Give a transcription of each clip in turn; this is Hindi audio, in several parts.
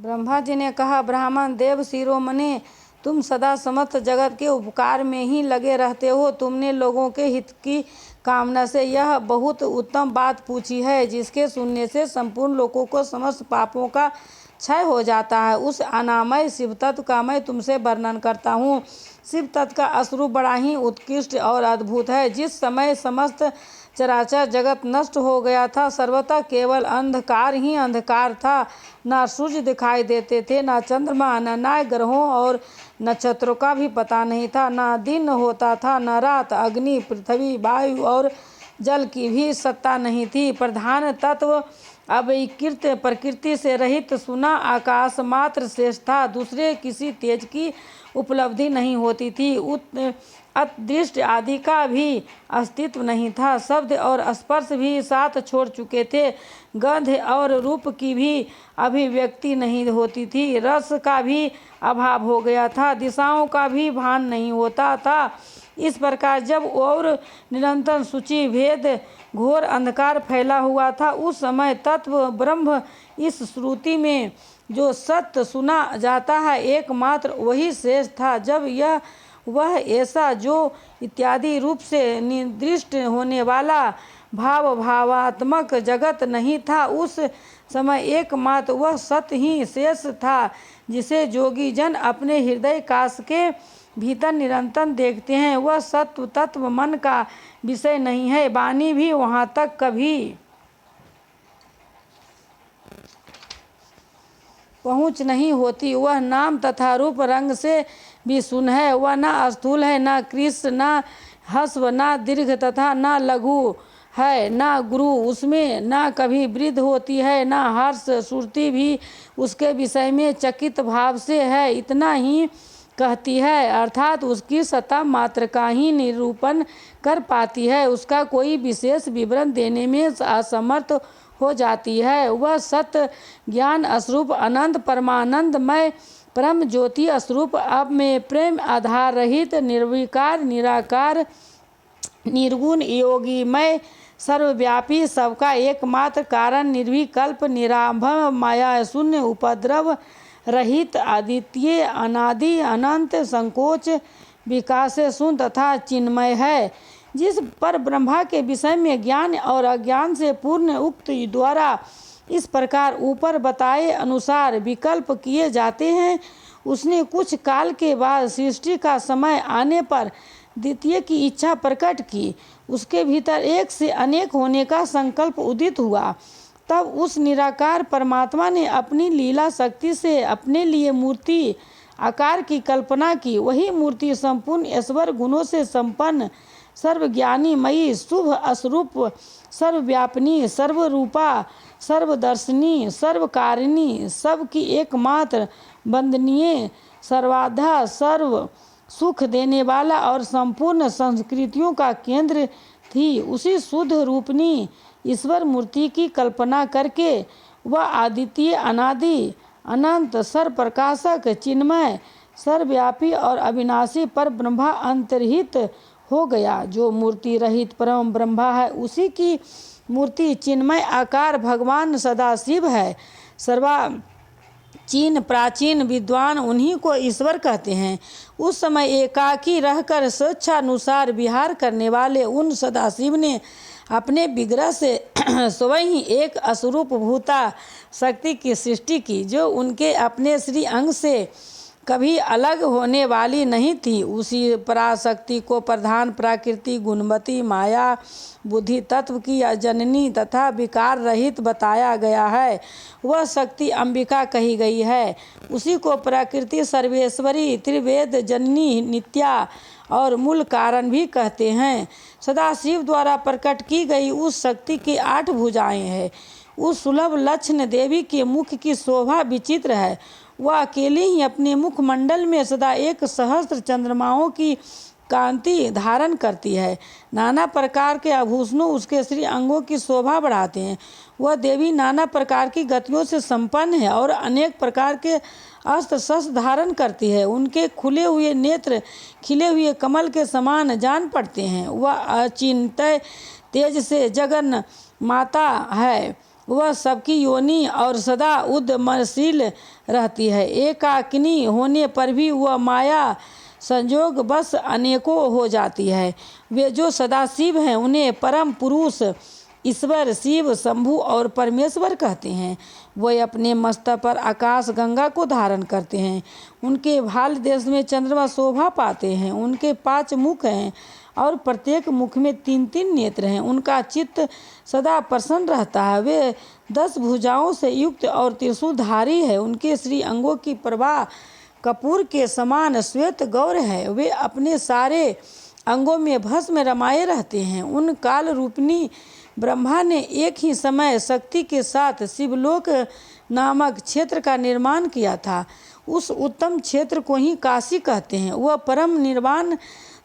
ब्रह्मा जी ने कहा, ब्राह्मण देव शिरोमणि, तुम सदा समस्त जगत के उपकार में ही लगे रहते हो। तुमने लोगों के हित की कामना से यह बहुत उत्तम बात पूछी है, जिसके सुनने से संपूर्ण लोगों को समस्त पापों का क्षय हो जाता है। उस अनामय शिव तत्व का मैं तुमसे वर्णन करता हूँ। शिव तत्व का स्वरूप बड़ा ही उत्कृष्ट और अद्भुत है। जिस समय समस्त चराचर जगत नष्ट हो गया था, सर्वथा केवल अंधकार ही अंधकार था। न सूर्य दिखाई देते थे, न चंद्रमा, न ग्रहों और नक्षत्रों का भी पता नहीं था। न दिन होता था, न रात। अग्नि, पृथ्वी, वायु और जल की भी सत्ता नहीं थी। प्रधान तत्व अविकृत, प्रकृति से रहित सुना आकाश मात्र शेष था। दूसरे किसी तेज की उपलब्धि नहीं होती थी। अदृष्ट आदि का भी अस्तित्व नहीं था। शब्द और स्पर्श भी साथ छोड़ चुके थे। गंध और रूप की भी अभिव्यक्ति नहीं होती थी। रस का भी अभाव हो गया था। दिशाओं का भी भान नहीं होता था। इस प्रकार जब और निरंतर सूची भेद घोर अंधकार फैला हुआ था, उस समय तत्व ब्रह्म इस श्रुति में जो सत्य सुना जाता है, एकमात्र वही शेष था। जब वह ऐसा जो इत्यादि रूप से निर्दिष्ट होने वाला भावात्मक जगत नहीं था, उस समय एकमात्र वह सत्य ही शेष था, जिसे जोगी जन अपने हृदय काश के भीतर निरंतर देखते हैं। वह सत्व तत्व मन का विषय नहीं है। वाणी भी वहां तक कभी पहुंच नहीं होती। वह नाम तथा रूप रंग से भी शून्य है। वह न स्थूल है, न कृष्ण, न ह्रस्व, न दीर्घ तथा न लघु है, न गुरु उसमें न कभी वृद्ध होती है, न हर्ष। श्रुति भी उसके विषय में चकित भाव से है, इतना ही कहती है, अर्थात उसकी सत्ता मात्र का ही निरूपण कर पाती है। उसका कोई विशेष विवरण देने में असमर्थ हो जाती है। वह सत्य ज्ञान स्वरूप अनंत परमानंदमय परम ज्योति स्वरूप अब में प्रेम आधार रहित निर्विकार निराकार निर्गुण योगीमय सर्वव्यापी सबका एकमात्र कारण निर्विकल्प निराभव माया शून्य उपद्रव रहित अद्वितीय अनादि अनंत संकोच विकास शून्य तथा चिन्मय है। जिस पर ब्रह्मा के विषय में ज्ञान और अज्ञान से पूर्ण उक्त द्वारा इस प्रकार ऊपर बताए अनुसार विकल्प किए जाते हैं, उसने कुछ काल के बाद सृष्टि का समय आने पर द्वितीय की इच्छा प्रकट की। उसके भीतर एक से अनेक होने का संकल्प उदित हुआ। तब उस निराकार परमात्मा ने अपनी लीला शक्ति से अपने लिए मूर्ति आकार की कल्पना की। वही मूर्ति संपूर्ण ईश्वर गुणों से संपन्न, सर्वज्ञानी मयी, शुभ स्वरूप, सर्वव्यापिनी, सर्वरूपा, सर्वदर्शिनी, सर्वकारिणी, सबकी एकमात्र वंदनीय, सर्वाधा सर्व सुख देने वाला और संपूर्ण संस्कृतियों का केंद्र थी। उसी शुद्ध रूपनी ईश्वर मूर्ति की कल्पना करके वह अद्वितीय अनादि अनंत सर्वप्रकाशक चिन्मय सर्वव्यापी और अविनाशी पर ब्रह्मा अंतर्हित हो गया। जो मूर्ति रहित परम ब्रह्मा है, उसी की मूर्ति चिन्मय आकार भगवान सदाशिव है। चीन प्राचीन विद्वान उन्हीं को ईश्वर कहते हैं। उस समय एकाकी रहकर स्वेच्छानुसार विहार करने वाले उन सदाशिव ने अपने विग्रह से स्वयं ही एक अस्वरूप भूता शक्ति की सृष्टि की, जो उनके अपने श्री अंग से कभी अलग होने वाली नहीं थी। उसी पराशक्ति को प्रधान प्रकृति गुणवती माया बुद्धि तत्व की जननी तथा विकार रहित बताया गया है। वह शक्ति अंबिका कही गई है। उसी को प्रकृति सर्वेश्वरी त्रिवेद जननी नित्या और मूल कारण भी कहते हैं। सदाशिव द्वारा प्रकट की गई उस शक्ति की 8 भुजाएं हैं। उस सुलभ लक्ष्मण देवी के मुख की शोभा विचित्र है। वह अकेले ही अपने मुखमंडल में सदा 1 सहस्त्र चंद्रमाओं की कांति धारण करती है। नाना प्रकार के आभूषणों उसके श्री अंगों की शोभा बढ़ाते हैं। वह देवी नाना प्रकार की गतियों से संपन्न है और अनेक प्रकार के अस्त्र शस्त्र धारण करती है। उनके खुले हुए नेत्र खिले हुए कमल के समान जान पड़ते हैं। वह अचिंत्य तेज से जगन माता है। वह सबकी योनि और सदा उद्यमशील रहती है। एकाकिनी होने पर भी वह माया संयोग बस अनेकों हो जाती है। वे जो सदाशिव हैं उन्हें परम पुरुष ईश्वर, शिव, शंभु और परमेश्वर कहते हैं। वह अपने मस्तक पर आकाश गंगा को धारण करते हैं। उनके भाल देश में चंद्रमा शोभा पाते हैं। उनके 5 मुख हैं और प्रत्येक मुख में 3-3 नेत्र हैं। उनका चित्त सदा प्रसन्न रहता है। वे 10 भुजाओं से युक्त और त्रिशूलधारी है। उनके श्री अंगों की प्रभा कपूर के समान श्वेत गौर है। वे अपने सारे अंगों में भस्म रमाए रहते हैं। उन काल रूपिणी ब्रह्मा ने एक ही समय शक्ति के साथ शिवलोक नामक क्षेत्र का निर्माण किया था। उस उत्तम क्षेत्र को ही काशी कहते हैं। वह परम निर्वाण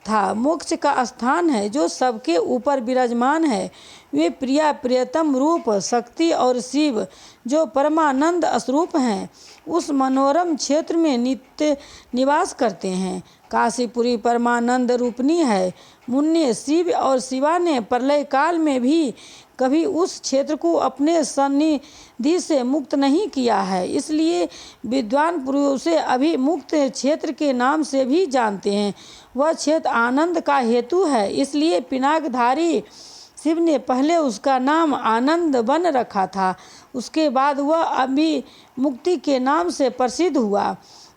था, मोक्ष का स्थान है जो सबके ऊपर विराजमान है। वे प्रिया प्रियतम रूप शक्ति और शिव जो परमानंद स्वरूप हैं उस मनोरम क्षेत्र में नित्य निवास करते हैं। काशीपुरी परमानंद रूपिणी है। मुन्ने शिव और शिवा ने प्रलय काल में भी कभी उस क्षेत्र को अपने सन्निधि से मुक्त नहीं किया है। इसलिए विद्वान पुरुष उसे अभिमुक्त क्षेत्र के नाम से भी जानते हैं। वह क्षेत्र आनंद का हेतु है। इसलिए पिनाकधारी शिव ने पहले उसका नाम आनंद वन रखा था। उसके बाद वह अभिमुक्ति के नाम से प्रसिद्ध हुआ।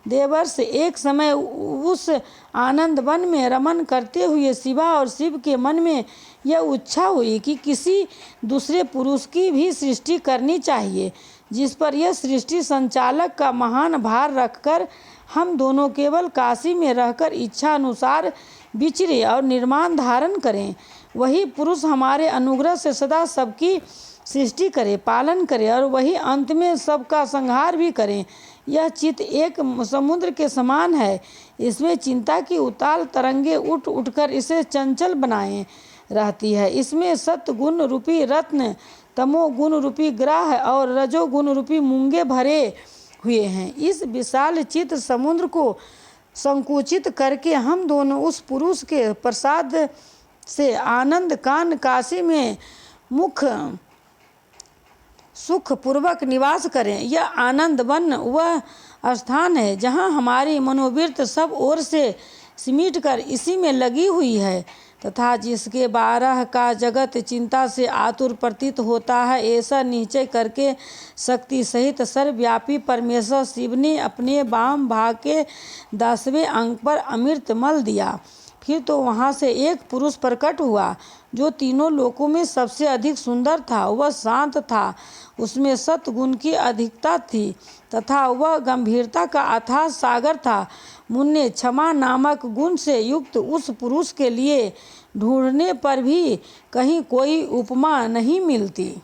देवर्ष एक समय उस आनंद वन में रमन करते हुए शिवा और शिव के मन में यह इच्छा हुई कि किसी दूसरे पुरुष की भी सृष्टि करनी चाहिए, जिस पर यह सृष्टि संचालक का महान भार रखकर हम दोनों केवल काशी में रहकर इच्छा अनुसार विचरे और निर्माण धारण करें। वही पुरुष हमारे अनुग्रह से सदा सबकी सृष्टि करे, पालन करे और वही अंत में सबका संहार भी करें। यह चित्त एक समुद्र के समान है। इसमें चिंता की उताल तरंगे उठ उठकर इसे चंचल बनाए रहती है। इसमें सत्गुण रूपी रत्न, तमोगुण रूपी ग्राह और रजोगुण रूपी मूंगे भरे हुए हैं। इस विशाल चित्त समुद्र को संकुचित करके हम दोनों उस पुरुष के प्रसाद से आनंद कान काशी में मुख सुख पूर्वक निवास करें। यह आनंद वन वह स्थान है जहाँ हमारी मनोवृत्ति सब ओर से सिमट कर इसी में लगी हुई है तथा जिसके 12 का जगत चिंता से आतुर प्रतीत होता है। ऐसा निश्चय करके शक्ति सहित सर्वव्यापी परमेश्वर शिव ने अपने वाम भाग के 10वें अंग पर अमृत मल दिया। फिर तो वहाँ से एक पुरुष प्रकट हुआ जो तीनों लोकों में सबसे अधिक सुंदर था। वह शांत था, उसमें सत्गुण की अधिकता थी तथा वह गंभीरता का अथाह सागर था। मुन्ने क्षमा नामक गुण से युक्त उस पुरुष के लिए ढूंढने पर भी कहीं कोई उपमा नहीं मिलती।